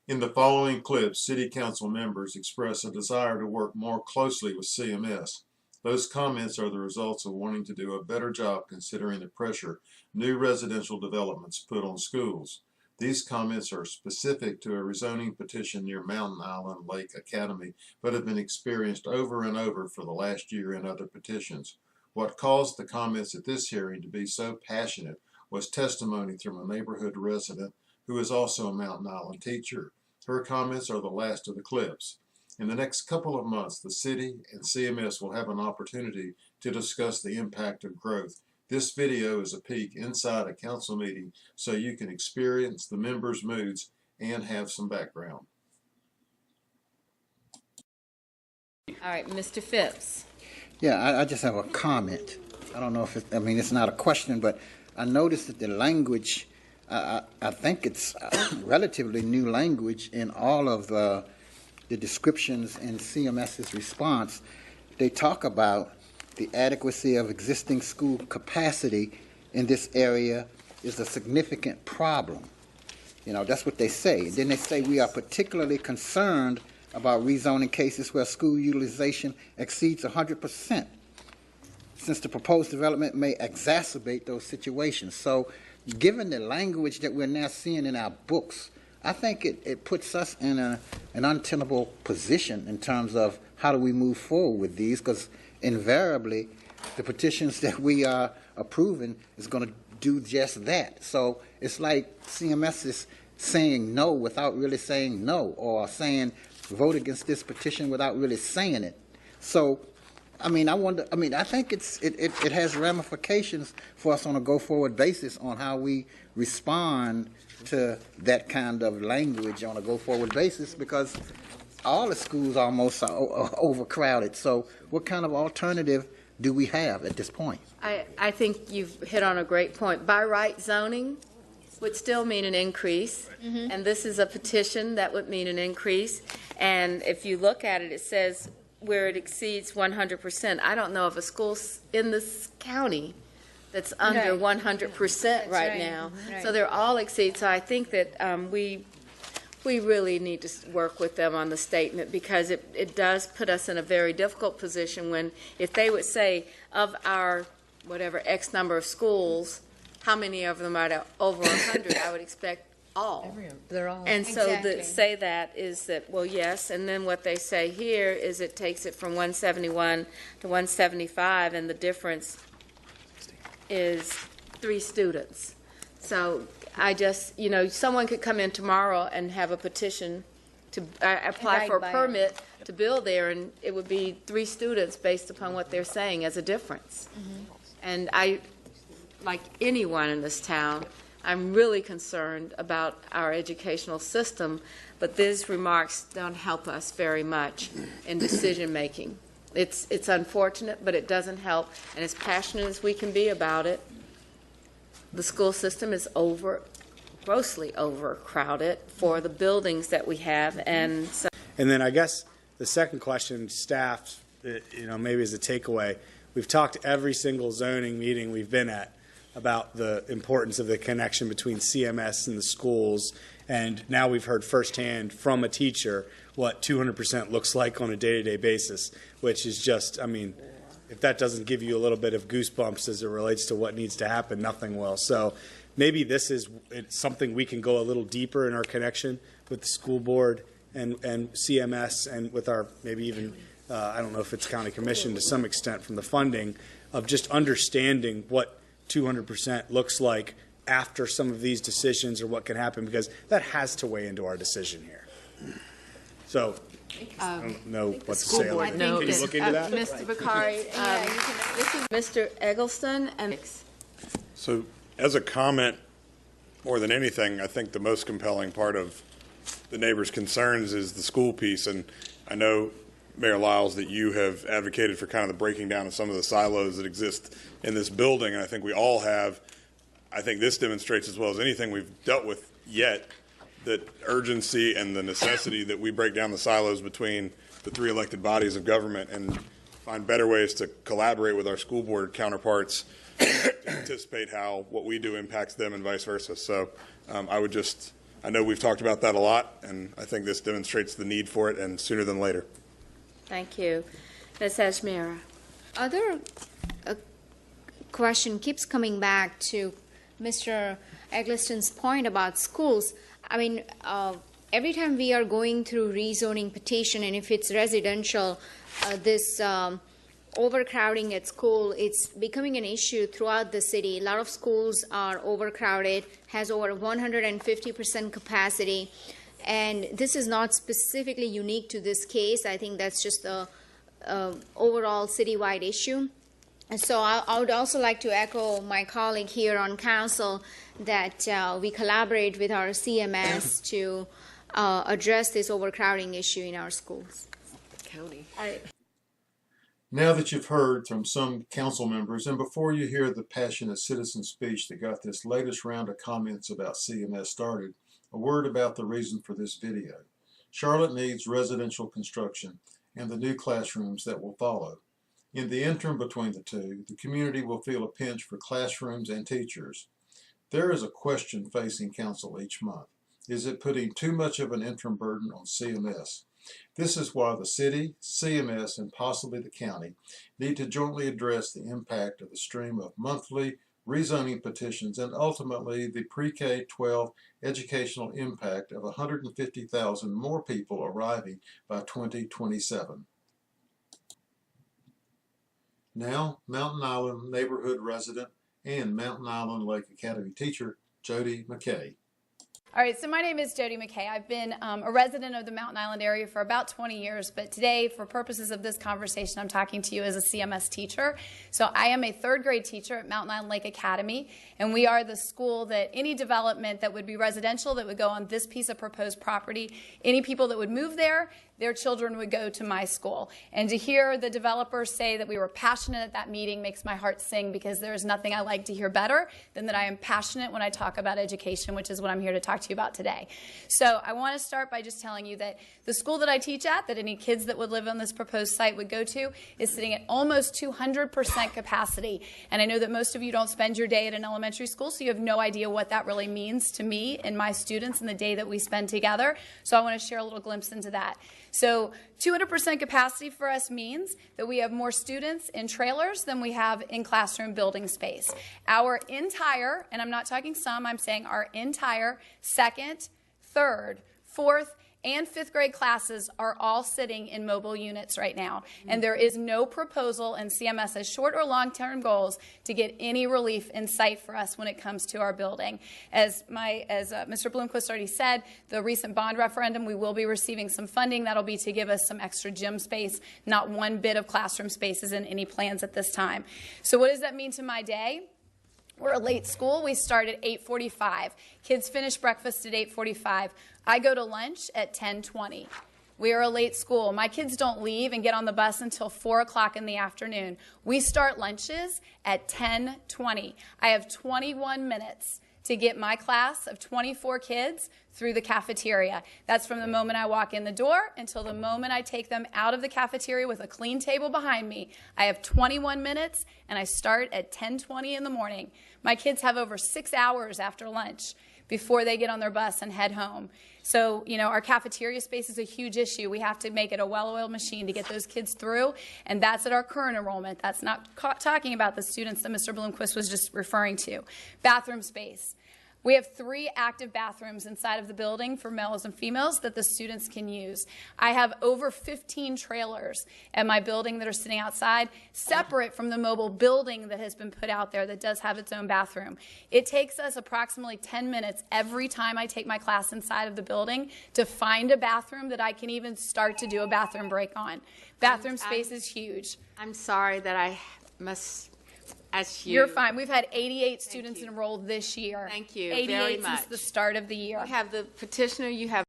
In the following clips, City Council members express a desire to work more closely with CMS. Those comments are the results of wanting to do a better job considering the pressure new residential developments put on schools. These comments are specific to a rezoning petition near Mountain Island Lake Academy, but have been experienced over and over for the last year in other petitions. What caused the comments at this hearing to be so passionate was testimony from a neighborhood resident who is also a Mountain Island teacher. Her comments are the last of the clips. In the next couple of months, the city and CMS will have an opportunity to discuss the impact of growth. This video is a peek inside a council meeting so you can experience the members' moods and have some background. All right, Mr. Phipps. Yeah, I just have a comment. I don't know if it's not a question, but I noticed that the language, I think it's relatively new language in all of the descriptions in CMS's response. They talk about the adequacy of existing school capacity in this area is a significant problem. You know, that's what they say. And then they say we are particularly concerned about rezoning cases where school utilization exceeds 100%, since the proposed development may exacerbate those situations. So given the language that we're now seeing in our books, I think it puts us in an untenable position in terms of how do we move forward with these, because invariably the petitions that we are approving is going to do just that. So it's like CMS is saying no without really saying no, or saying vote against this petition without really saying it. So I think it has ramifications for us on a go-forward basis on how we respond to that kind of language on a go-forward basis, because all the schools almost are overcrowded. So what kind of alternative do we have at this point? I think you've hit on a great point. By right zoning would still mean an increase, and this is a petition that would mean an increase. And if you look at it, it says where it exceeds 100%. I don't know of a school in this county that's under 100% right now. Right. So they're all exceed. So I think that we really need to work with them on the statement, because it does put us in a very difficult position when, if they would say of our whatever X number of schools, how many of them are over 100, I would expect all. They're all. And so to say that is that, well, yes, and then what they say here is it takes it from 171 to 175, and the difference is 3 students. So I just, someone could come in tomorrow and have a petition to apply for a permit to build there, and it would be 3 students based upon what they're saying as a difference. And I, like anyone in this town, I'm really concerned about our educational system, but these remarks don't help us very much in decision making. It's unfortunate, but it doesn't help. And as passionate as we can be about it, the school system is grossly overcrowded for the buildings that we have. And then I guess the second question, staff, maybe as a takeaway, we've talked every single zoning meeting we've been at about the importance of the connection between CMS and the schools, and now we've heard firsthand from a teacher what 200% looks like on a day-to-day basis, which is just, if that doesn't give you a little bit of goosebumps as it relates to what needs to happen, nothing will. So maybe this is something we can go a little deeper in our connection with the school board and CMS, and with our maybe even, I don't know if it's county commission to some extent, from the funding of just understanding what 200% looks like after some of these decisions, or what can happen, because that has to weigh into our decision here. So I don't know what to say on that. Can you look into that? Mr. Bakari, this is Mr. Eggleston. And so as a comment, more than anything, I think the most compelling part of the neighbors' concerns is the school piece. And I know, Mayor Lyles, that you have advocated for kind of the breaking down of some of the silos that exist in this building, and I think we all have. I think this demonstrates, as well as anything we've dealt with yet, that urgency and the necessity that we break down the silos between the 3 elected bodies of government and find better ways to collaborate with our school board counterparts to anticipate how what we do impacts them and vice versa. So I would just I know we've talked about that a lot, and I think this demonstrates the need for it, and sooner than later. Thank you. Ms. Ashmira. Other question keeps coming back to Mr. Eggleston's point about schools. I mean, every time we are going through rezoning petition, and if it's residential, this overcrowding at school, it's becoming an issue throughout the city. A lot of schools are overcrowded, has over 150% capacity, and this is not specifically unique to this case. I think that's just a overall citywide issue. And so I would also like to echo my colleague here on council that we collaborate with our CMS to address this overcrowding issue in our schools. County. Now that you've heard from some council members, and before you hear the passionate citizen speech that got this latest round of comments about CMS started, a word about the reason for this video. Charlotte needs residential construction and the new classrooms that will follow. In the interim between the two, the community will feel a pinch for classrooms and teachers. There is a question facing council each month. Is it putting too much of an interim burden on CMS? This is why the city, CMS, and possibly the county need to jointly address the impact of the stream of monthly rezoning petitions and ultimately the pre-K-12 educational impact of 150,000 more people arriving by 2027. Now, Mountain Island neighborhood resident and Mountain Island Lake Academy teacher, Jody McKay. All right, so my name is Jody McKay. I've been a resident of the Mountain Island area for about 20 years, but today, for purposes of this conversation, I'm talking to you as a CMS teacher. So I am a third grade teacher at Mountain Island Lake Academy, and we are the school that any development that would be residential that would go on this piece of proposed property, any people that would move there, their children would go to my school. And to hear the developers say that we were passionate at that meeting makes my heart sing, because there is nothing I like to hear better than that I am passionate when I talk about education, which is what I'm here to talk to you about today. So I want to start by just telling you that the school that I teach at, that any kids that would live on this proposed site would go to, is sitting at almost 200% capacity. And I know that most of you don't spend your day at an elementary school, so you have no idea what that really means to me and my students and the day that we spend together. So I want to share a little glimpse into that. So 200% capacity for us means that we have more students in trailers than we have in classroom building space. Our entire, and I'm not talking some, I'm saying our entire second, third, fourth, and fifth grade classes are all sitting in mobile units right now. And there is no proposal in CMS's short or long-term goals to get any relief in sight for us when it comes to our building. As Mr. Bloomquist already said, the recent bond referendum, we will be receiving some funding. That'll be to give us some extra gym space. Not one bit of classroom space is in any plans at this time. So what does that mean to my day? We're a late school. We start at 8:45. Kids finish breakfast at 8:45. I go to lunch at 10:20. We are a late school. My kids don't leave and get on the bus until 4 o'clock in the afternoon. We start lunches at 10:20. I have 21 minutes to get my class of 24 kids through the cafeteria. That's from the moment I walk in the door until the moment I take them out of the cafeteria with a clean table behind me. I have 21 minutes, and I start at 10:20 in the morning. My kids have over 6 hours after lunch before they get on their bus and head home. So, you know, our cafeteria space is a huge issue. We have to make it a well-oiled machine to get those kids through, and that's at our current enrollment. That's not talking about the students that Mr. Bloomquist was just referring to. Bathroom space. We have 3 active bathrooms inside of the building for males and females that the students can use. I have over 15 trailers at my building that are sitting outside, separate from the mobile building that has been put out there that does have its own bathroom. It takes us approximately 10 minutes every time I take my class inside of the building to find a bathroom that I can even start to do a bathroom break on. Bathroom space is huge. I'm sorry that I must ask you. You're fine. We've had 88 students enrolled this year. Thank you 88 very much. since the start of the year. You have the petitioner, you have